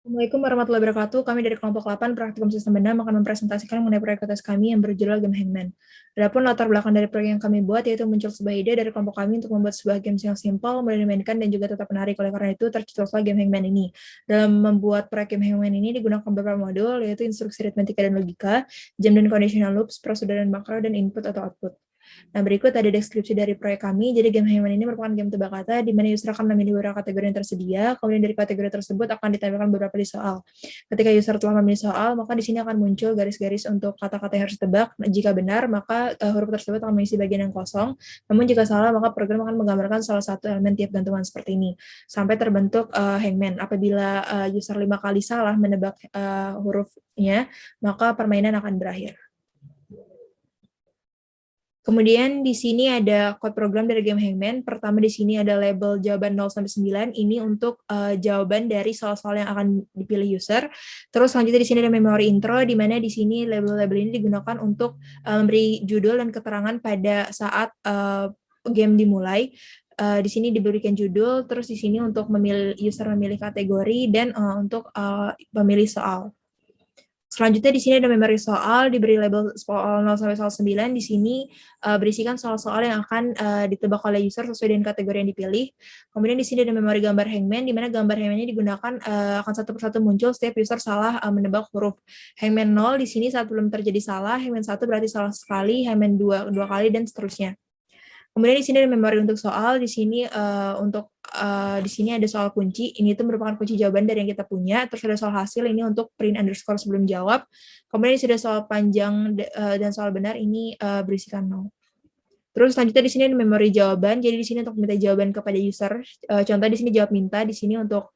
Assalamualaikum warahmatullahi wabarakatuh. Kami dari kelompok 8 Praktikum Sistem Benda akan mempresentasikan mengenai proyek tugas kami yang berjudul Game Hangman. Adapun latar belakang dari proyek yang kami buat yaitu muncul sebuah ide dari kelompok kami untuk membuat sebuah game yang simpel, mudah dimainkan dan juga tetap menarik. Oleh karena itu tercetuslah Game Hangman ini. Dalam membuat proyek Game Hangman ini digunakan beberapa modul yaitu instruksi aritmatika dan logika, jam dan conditional loops, prosedur dan makro, dan input atau output. Nah, berikut ada deskripsi dari proyek kami. Jadi, game Hangman ini merupakan game tebak kata, di mana user akan memilih beberapa kategori yang tersedia, kemudian dari kategori tersebut akan ditampilkan beberapa list soal. Ketika user telah memilih soal, maka di sini akan muncul garis-garis untuk kata-kata yang harus ditebak. Jika benar, maka huruf tersebut akan mengisi bagian yang kosong. Namun jika salah, maka program akan menggambarkan salah satu elemen tiap gantungan seperti ini, sampai terbentuk Hangman. Apabila user 5 kali salah menebak hurufnya, maka permainan akan berakhir. Kemudian di sini ada code program dari game Hangman. Pertama di sini ada label jawaban 0 sampai 9. Ini untuk jawaban dari soal-soal yang akan dipilih user. Terus selanjutnya di sini ada memory intro, di mana di sini label-label ini digunakan untuk memberi judul dan keterangan pada saat game dimulai. Di sini diberikan judul, terus di sini untuk user memilih kategori dan untuk memilih soal. Selanjutnya di sini ada memori soal, diberi label soal 0 sampai soal 9. Di sini berisikan soal-soal yang akan ditebak oleh user sesuai dengan kategori yang dipilih. Kemudian di sini ada memori gambar Hangman, di mana gambar Hangman ini digunakan akan satu persatu muncul setiap user salah menebak huruf. Hangman 0 di sini saat belum terjadi salah, Hangman 1 berarti salah sekali, Hangman 2 dua kali, dan seterusnya. Kemudian di sini ada memori untuk soal, di sini di sini ada soal kunci, ini itu merupakan kunci jawaban dari yang kita punya, terus ada soal hasil, ini untuk print underscore sebelum jawab, kemudian di sini ada soal panjang dan soal benar, ini berisikan 0. Terus selanjutnya di sini ada memori jawaban, jadi di sini untuk minta jawaban kepada user, contoh di sini jawab minta, di sini untuk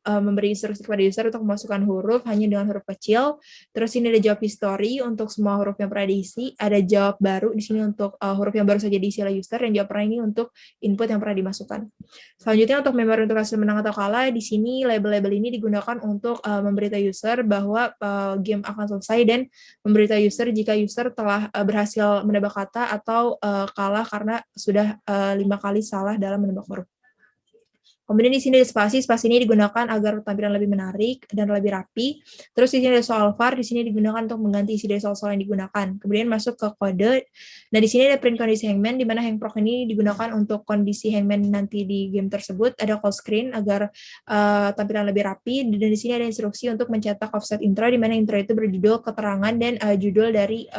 memberi instruksi kepada user untuk memasukkan huruf hanya dengan huruf kecil. Terus ini ada jawab history untuk semua huruf yang pernah diisi, ada jawab baru di sini untuk huruf yang baru saja diisi oleh user, dan jawab pernah ini untuk input yang pernah dimasukkan. Selanjutnya untuk memori untuk hasil menang atau kalah, di sini label-label ini digunakan untuk memberitahu user bahwa game akan selesai dan memberitahu user jika user telah berhasil menebak kata atau kalah karena sudah 5 kali salah dalam menebak huruf. Kemudian di sini ada spasi, spasi ini digunakan agar tampilan lebih menarik dan lebih rapi. Terus di sini ada soal var, di sini digunakan untuk mengganti isi dari soal-soal yang digunakan. Kemudian masuk ke kode. Nah, di sini ada print kondisi Hangman, di mana hangproc ini digunakan untuk kondisi Hangman nanti di game tersebut. Ada call screen agar tampilan lebih rapi. Dan di sini ada instruksi untuk mencetak offset intro, di mana intro itu berjudul keterangan dan judul dari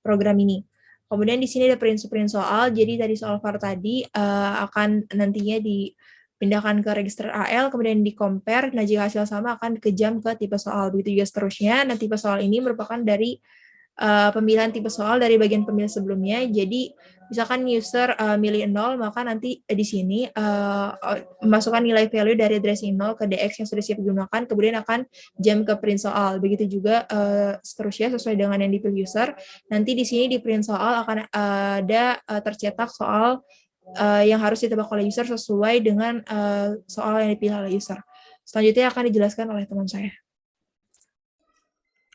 program ini. Kemudian di sini ada print soal, jadi dari soal var tadi akan nantinya dipindahkan ke register AL, kemudian di-compare, nah jika hasil sama akan kejam ke tipe soal, begitu juga seterusnya. Nah, tipe soal ini merupakan dari pemilihan tipe soal dari bagian pemilihan sebelumnya. Jadi misalkan user milih 0, maka nanti di sini masukkan nilai value dari addressing 0 ke DX yang sudah siap digunakan, kemudian akan jam ke print soal. Begitu juga seterusnya sesuai dengan yang dipilih user. Nanti di sini di print soal akan ada tercetak soal yang harus ditebak oleh user sesuai dengan soal yang dipilih oleh user. Selanjutnya akan dijelaskan oleh teman saya.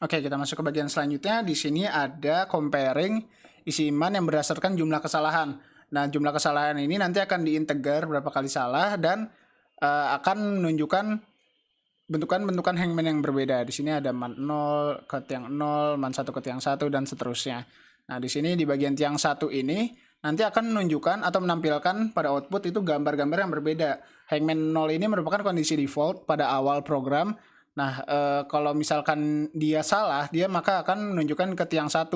Oke, kita masuk ke bagian selanjutnya. Di sini ada comparing isi iman yang berdasarkan jumlah kesalahan. Nah, jumlah kesalahan ini nanti akan diinteger berapa kali salah dan akan menunjukkan bentukan-bentukan hangman yang berbeda. Di sini ada man 0 ke tiang 0, man 1 ke tiang 1, dan seterusnya. Nah, di sini di bagian tiang 1 ini nanti akan menunjukkan atau menampilkan pada output itu gambar-gambar yang berbeda. Hangman 0 ini merupakan kondisi default pada awal program. Nah, kalau misalkan dia salah, dia maka akan menunjukkan ke tiang 1.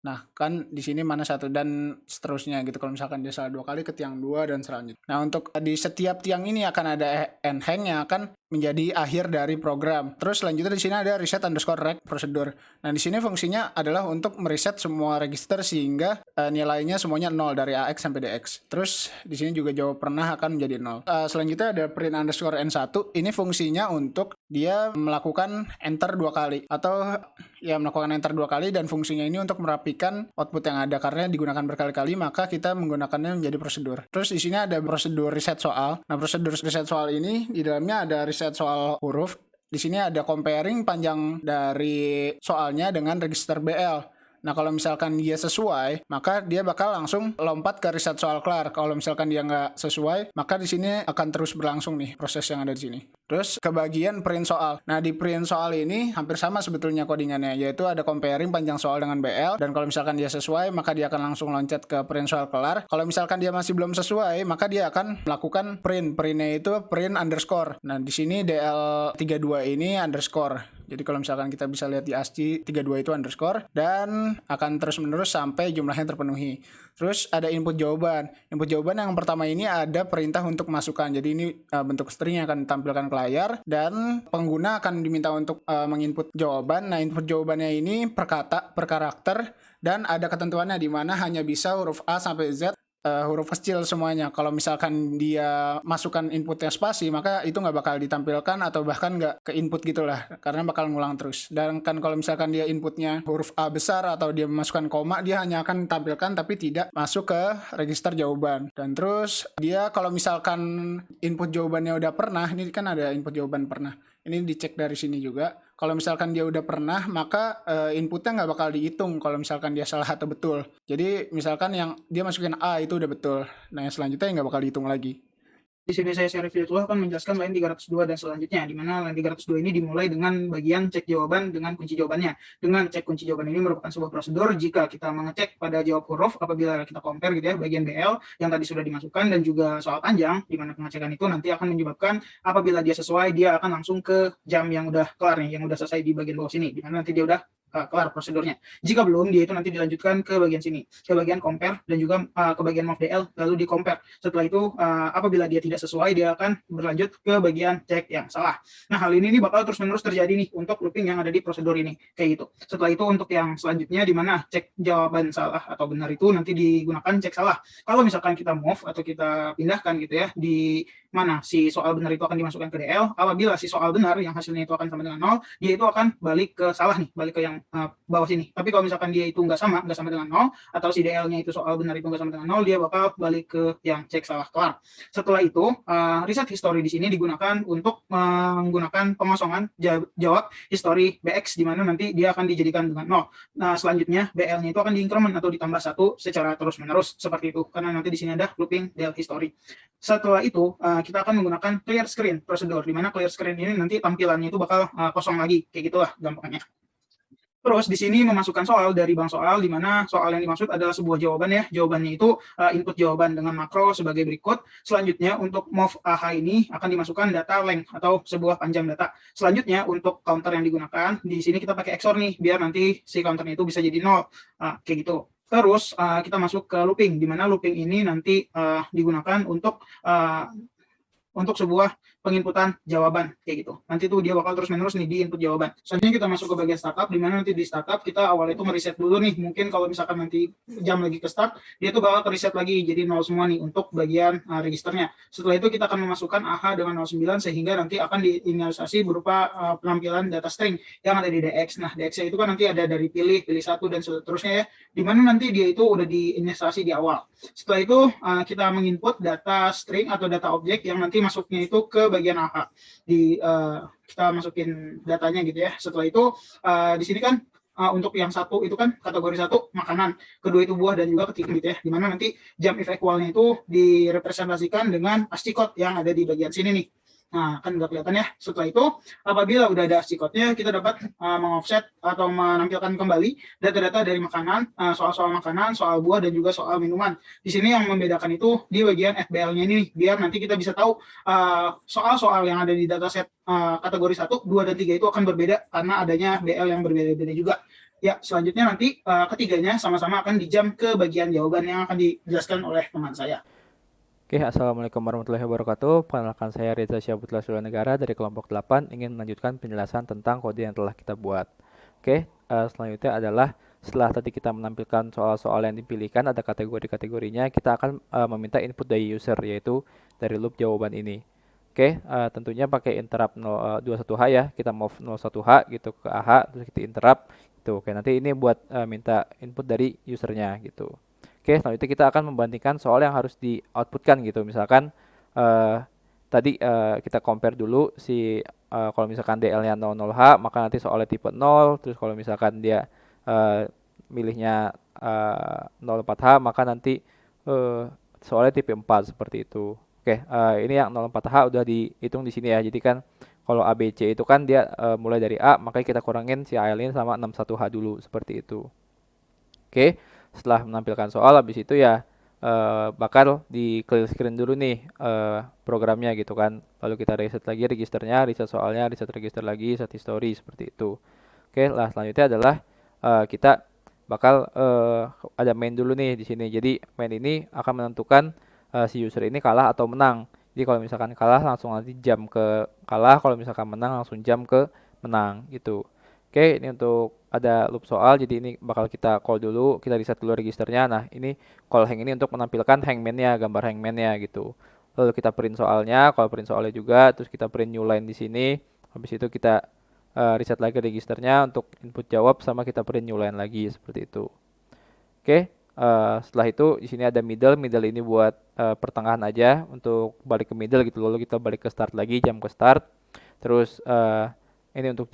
Nah, kan di sini mana 1 dan seterusnya gitu. Kalau misalkan dia salah 2 kali ke tiang 2 dan selanjutnya. Nah, untuk di setiap tiang ini akan ada end hang yang akan menjadi akhir dari program. Terus selanjutnya di sini ada reset underscore rec prosedur. Nah, di sini fungsinya adalah untuk mereset semua register sehingga nilainya semuanya 0 dari AX sampai DX. Terus di sini juga jawab pernah akan menjadi 0. Selanjutnya ada print underscore N1. Ini fungsinya untuk dia melakukan enter 2 kali atau ya melakukan enter 2 kali, dan fungsinya ini untuk merapikan output yang ada karena digunakan berkali-kali, maka kita menggunakannya menjadi prosedur. Terus di sini ada prosedur reset soal. Nah, prosedur reset soal ini di dalamnya ada reset soal huruf. Di sini ada comparing panjang dari soalnya dengan register BL. Nah, kalau misalkan dia sesuai, maka dia bakal langsung lompat ke riset soal kelar. Kalau misalkan dia nggak sesuai, maka di sini akan terus berlangsung nih proses yang ada di sini. Terus ke bagian print soal. Nah, di print soal ini hampir sama sebetulnya codingannya, yaitu ada comparing panjang soal dengan BL, dan kalau misalkan dia sesuai, maka dia akan langsung loncat ke print soal kelar. Kalau misalkan dia masih belum sesuai, maka dia akan melakukan print. Printnya itu print underscore. Nah, di sini DL32 ini underscore. Jadi kalau misalkan kita bisa lihat di ASCII 32 itu underscore, dan akan terus menerus sampai jumlahnya terpenuhi. Terus ada input jawaban. Input jawaban yang pertama ini ada perintah untuk masukkan. Jadi ini bentuk string yang akan ditampilkan ke layar, dan pengguna akan diminta untuk menginput jawaban. Nah, input jawabannya ini per kata, per karakter, dan ada ketentuannya di mana hanya bisa huruf A sampai Z, huruf kecil semuanya. Kalau misalkan dia masukkan inputnya spasi, maka itu nggak bakal ditampilkan atau bahkan nggak ke input gitulah, karena bakal ngulang terus. Dan kan kalau misalkan dia inputnya huruf A besar atau dia memasukkan koma, dia hanya akan ditampilkan tapi tidak masuk ke register jawaban. Dan terus dia kalau misalkan input jawabannya udah pernah, ini kan ada input jawaban pernah, ini dicek dari sini juga. Kalau misalkan dia udah pernah, maka inputnya nggak bakal dihitung kalau misalkan dia salah atau betul. Jadi misalkan yang dia masukin A itu udah betul. Nah, yang selanjutnya nggak bakal dihitung lagi. Di sini saya share video akan menjelaskan line 302 dan selanjutnya, di mana line 302 ini dimulai dengan bagian cek jawaban dengan kunci jawabannya. Dengan cek kunci jawaban ini merupakan sebuah prosedur jika kita mengecek pada jawab huruf apabila kita compare gitu ya, bagian BL yang tadi sudah dimasukkan, dan juga soal panjang, di mana pengecekan itu nanti akan menyebabkan apabila dia sesuai, dia akan langsung ke jam yang udah kelar nih, yang udah selesai di bagian bawah sini, di mana nanti dia udah kelar prosedurnya. Jika belum, dia itu nanti dilanjutkan ke bagian sini, ke bagian compare, dan juga ke bagian move DL, lalu di compare. Setelah itu apabila dia tidak sesuai, dia akan berlanjut ke bagian cek yang salah. Nah, hal ini bakal terus-menerus terjadi nih untuk looping yang ada di prosedur ini, kayak gitu. Setelah itu untuk yang selanjutnya, di mana cek jawaban salah atau benar itu nanti digunakan cek salah. Kalau misalkan kita move atau kita pindahkan gitu ya, di mana si soal benar itu akan dimasukkan ke DL, apabila si soal benar yang hasilnya itu akan sama dengan 0, dia itu akan balik ke salah nih, balik ke yang bawah sini. Tapi kalau misalkan dia itu nggak sama dengan 0, atau si DL-nya itu soal benar itu nggak sama dengan 0, dia bakal balik ke yang cek salah kelar. Setelah itu, reset history di sini digunakan untuk menggunakan pengosongan jawab history BX, di mana nanti dia akan dijadikan dengan 0. Nah, selanjutnya BL-nya itu akan diincrement atau ditambah 1 secara terus-menerus seperti itu, karena nanti di sini ada looping del history. Setelah itu, kita akan menggunakan clear screen prosedur, di mana clear screen ini nanti tampilannya itu bakal kosong lagi, kayak gitulah gampangnya. Terus di sini memasukkan soal dari bank soal, di mana soal yang dimaksud adalah sebuah jawaban ya. Jawabannya itu input jawaban dengan makro sebagai berikut. Selanjutnya untuk move AH ini akan dimasukkan data length atau sebuah panjang data. Selanjutnya untuk counter yang digunakan, di sini kita pakai XOR nih, biar nanti si counternya itu bisa jadi 0. Kayak gitu. Terus kita masuk ke looping, di mana looping ini nanti digunakan untuk sebuah penginputan jawaban, kayak gitu. Nanti tuh dia bakal terus menerus nih di input jawaban. Selanjutnya kita masuk ke bagian startup, di mana nanti di startup kita awal itu mereset dulu nih. Mungkin kalau misalkan nanti jam lagi ke start, dia tuh bakal reset lagi jadi 0 semua nih untuk bagian registernya. Setelah itu kita akan memasukkan AH dengan 09, sehingga nanti akan diinisialisasi berupa penampilan data string yang ada di DX. Nah, DX itu kan nanti ada dari pilih 1 dan seterusnya ya, di mana nanti dia itu udah diinisialisasi di awal. Setelah itu kita menginput data string atau data objek yang nanti masuknya itu ke bagian AH. Kita masukin datanya gitu ya. Setelah itu di sini kan untuk yang satu itu kan kategori 1 makanan, kedua itu buah, dan juga ketiga gitu ya. Dimana nanti jam if equalnya itu direpresentasikan dengan ASCII code yang ada di bagian sini nih. Nah, kan udah kelihatan ya. Setelah itu, apabila udah ada ASCII code-nya, kita dapat mengoffset atau menampilkan kembali data-data dari makanan, soal-soal makanan, soal buah, dan juga soal minuman. Di sini yang membedakan itu di bagian FBL-nya ini, biar nanti kita bisa tahu soal-soal yang ada di dataset kategori 1, 2, dan 3 itu akan berbeda karena adanya BL yang berbeda-beda juga. Ya, selanjutnya nanti ketiganya sama-sama akan dijam ke bagian jawaban yang akan dijelaskan oleh teman saya. Oke, Assalamualaikum warahmatullahi wabarakatuh. Perkenalkan saya Reza Syabutlah Sulanegara dari kelompok 8, ingin melanjutkan penjelasan tentang kode yang telah kita buat. Oke, selanjutnya adalah setelah tadi kita menampilkan soal-soal yang dipilihkan, ada kategori-kategorinya, kita akan meminta input dari user, yaitu dari loop jawaban ini. Oke, tentunya pakai interrupt 21H ya, kita move 01H gitu ke AH, terus kita interrupt gitu. Oke, nanti ini buat minta input dari usernya gitu. Oke, selanjutnya kita akan membandingkan soal yang harus di-outputkan gitu. Misalkan tadi kita compare dulu kalau misalkan DL-nya 00H, maka nanti soalnya tipe 0. Terus kalau misalkan dia milihnya 04H, maka nanti soalnya tipe 4 seperti itu. Oke, ini yang 04H udah dihitung di sini ya. Jadi kan kalau ABC itu kan dia mulai dari A, makanya kita kurangin si AL ini sama 61H dulu seperti itu. Oke, setelah menampilkan soal habis itu ya bakal di clear screen dulu nih programnya gitu kan. Lalu kita reset lagi registernya, reset soalnya, reset register lagi, set history seperti itu. Oke, lah selanjutnya adalah kita bakal ada main dulu nih di sini. Jadi main ini akan menentukan si user ini kalah atau menang. Jadi kalau misalkan kalah langsung nanti jam ke kalah, kalau misalkan menang langsung jam ke menang gitu. Oke, ini untuk ada loop soal, jadi ini bakal kita call dulu, kita reset dulu registernya. Nah, ini call hang ini untuk menampilkan hangman-nya, gambar hangman-nya gitu. Lalu kita print soalnya, kalau print soalnya juga, terus kita print new line di sini. Habis itu kita reset lagi registernya untuk input jawab, sama kita print new line lagi seperti itu. Oke, setelah itu di sini ada middle ini buat pertengahan aja untuk balik ke middle gitu. Lalu kita balik ke start lagi, jam ke start. Terus ini untuk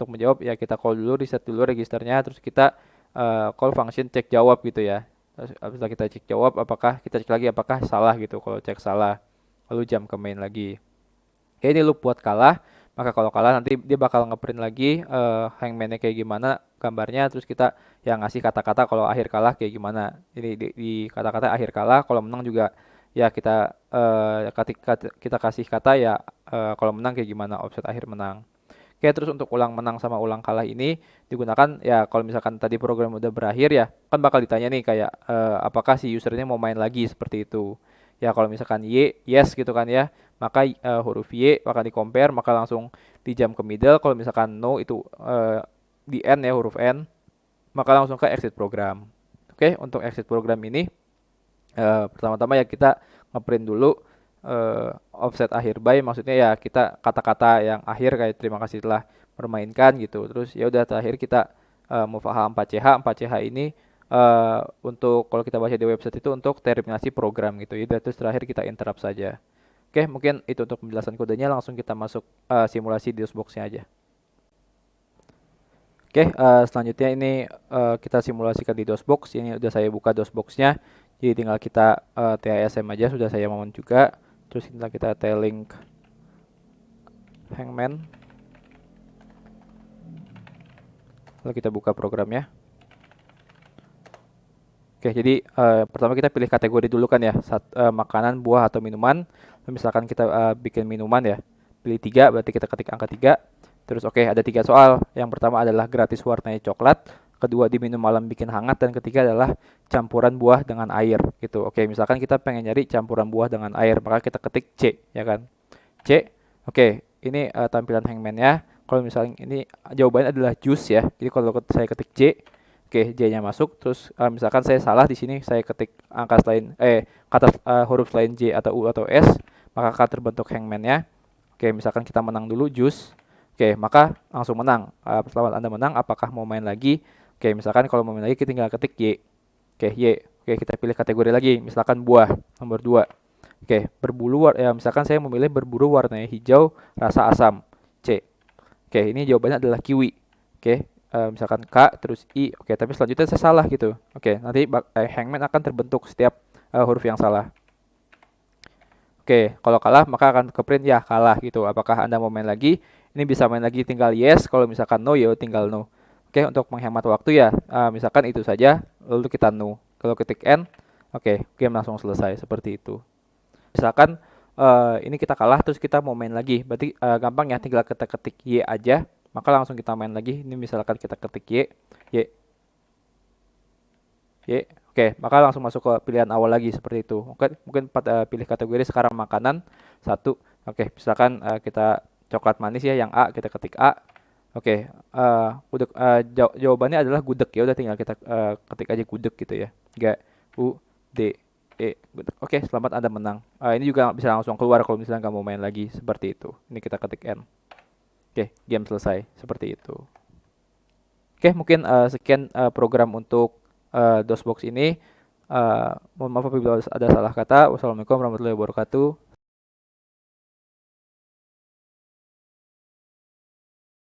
menjawab ya kita call dulu, reset dulu registernya, terus kita call function cek jawab gitu ya. Terus setelah kita cek jawab, kita cek lagi apakah salah gitu. Kalau cek salah, lalu jam ke main lagi. Oke, ini loop buat kalah. Maka kalau kalah nanti dia bakal ngeprint lagi hangman-nya kayak gimana gambarnya, terus kita yang ngasih kata-kata kalau akhir kalah kayak gimana. Jadi di kata-kata akhir kalah, kalau menang juga ya kita kita kasih kata ya kalau menang kayak gimana, offset akhir menang. Oke, terus untuk ulang menang sama ulang kalah ini digunakan ya kalau misalkan tadi program udah berakhir ya, kan bakal ditanya nih kayak apakah si usernya mau main lagi seperti itu. Ya kalau misalkan yes gitu kan ya, maka huruf Y akan di compare, maka langsung di jump ke middle. Kalau misalkan no itu di end ya, huruf N, maka langsung ke exit program. Oke, untuk exit program ini pertama-tama ya kita ngeprint dulu offset akhir by, maksudnya ya kita kata-kata yang akhir kayak terima kasih telah bermainkan gitu. Terus ya udah terakhir kita move H4CH. 4CH ini untuk kalau kita baca di website itu untuk terminasi program gitu. Ya terus terakhir kita interrupt saja. Oke, mungkin itu untuk penjelasan kodenya. Langsung kita masuk simulasi di DOSBox-nya aja. Oke, selanjutnya ini kita simulasikan di DOSBox. Ini udah saya buka DOSBox-nya. Jadi tinggal kita TISM aja, sudah saya mohon juga. Terus kita T-link hangman. Lalu kita buka programnya. Oke, jadi pertama kita pilih kategori dulu kan ya, makanan, buah, atau minuman. Misalkan kita bikin minuman ya, pilih 3, berarti kita ketik angka 3. Terus oke, ada 3 soal. Yang pertama adalah gratis warnanya coklat, kedua diminum malam bikin hangat, dan ketiga adalah campuran buah dengan air gitu. Oke, misalkan kita pengen nyari campuran buah dengan air, maka kita ketik C ya kan. C. Oke, ini tampilan hangman-nya. Kalau misalnya ini jawabannya adalah jus ya. Jadi kalau saya ketik C, oke, J-nya masuk. Terus misalkan saya salah di sini, saya ketik angka selain kata huruf selain J atau U atau S, maka akan terbentuk hangman-nya. Oke, misalkan kita menang dulu jus. Oke, maka langsung menang. Selamat Anda menang, apakah mau main lagi? Oke, misalkan kalau mau main lagi kita tinggal ketik Y. Oke, Y. Oke, kita pilih kategori lagi. Misalkan buah, nomor 2. Oke, berbulu ya misalkan saya memilih berburu warnanya hijau, rasa asam. C. Oke, ini jawabannya adalah kiwi. Oke, misalkan K terus I. Oke, tapi selanjutnya saya salah gitu. Oke, nanti hangman akan terbentuk setiap huruf yang salah. Oke, kalau kalah maka akan ke print ya kalah gitu. Apakah Anda mau main lagi? Ini bisa main lagi tinggal yes, kalau misalkan no ya tinggal no. Oke, untuk menghemat waktu ya, misalkan itu saja, lalu kita no. Kalau ketik N, oke, game langsung selesai, seperti itu. Misalkan ini kita kalah, terus kita mau main lagi, berarti gampang ya, tinggal kita ketik Y aja, maka langsung kita main lagi. Ini misalkan kita ketik Y, oke, maka langsung masuk ke pilihan awal lagi, seperti itu. Oke, mungkin pilih kategori sekarang makanan, 1, oke, misalkan kita coklat manis ya, yang A, kita ketik A. Oke, gudeg, jawabannya adalah gudeg ya, udah tinggal kita ketik aja gudeg gitu ya. G-U-D-E, gudeg. Oke, selamat Anda menang. Ini juga bisa langsung keluar kalau misalnya nggak mau main lagi, seperti itu. Ini kita ketik N. Oke, game selesai, seperti itu. Oke, mungkin sekian program untuk DOSBox ini. Mohon maaf apabila ada salah kata. Wassalamualaikum warahmatullahi wabarakatuh.